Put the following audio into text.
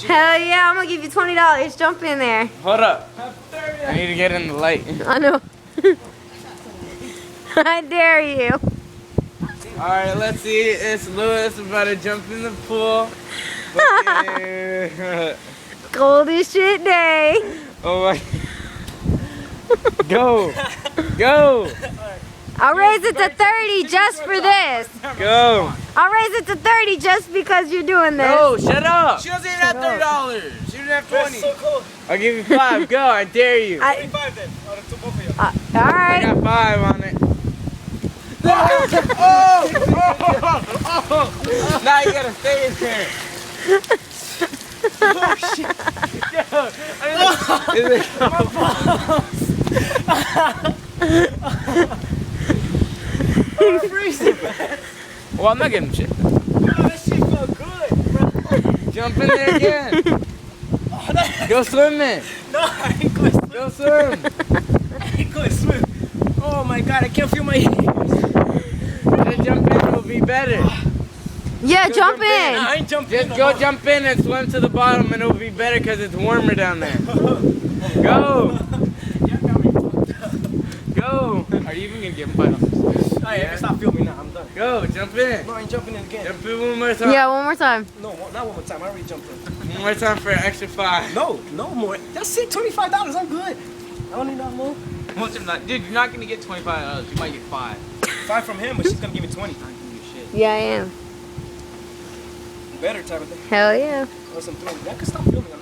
Hell yeah, I'm gonna give you $20. Jump in there. Hold up. I need to get in the light. I know. I dare you. Alright, let's see. It's Lewis about to jump in the pool. Cold as shit day. Oh my. Go. Go. I'll raise it to 30 just for this. Go. I'll raise it to 30 just because you're doing this. No, shut up. She doesn't even have $30. She doesn't have 20. So cold. I'll give you 5. Go. I dare you. 25 then. Out of both of you. All I right. got 5 on it. Now you gotta stay in there. Oh shit. Well, I'm not getting shit. Oh, that shit felt good, bro. Jump in there again. Go swimming. No, I ain't going to swim. Go swim. I ain't going to swim. Oh my god, I can't feel my ears. Just jump in. It'll be better. Yeah, Go jump jump in. in. I ain't jumping. Just go jump in and swim to the bottom, and it'll be better because it's warmer down there. Go. Go. Are you even gonna give him 5 on this? Alright, if stop filming now, I'm done. Go. Jump in. No, I ain't jumping in again. Jump in one more time. Yeah, one more time. No, not one more time. I already jumped in. One more time for an extra 5. No, no more. That's it. $25. I'm good. I don't need no more. Dude, you're not gonna get $25. You might get 5. 5 from him, but she's gonna give me 20. Not gonna do shit. Yeah, I am. Better type of thing. Hell yeah. Or some 20. I can stop filming.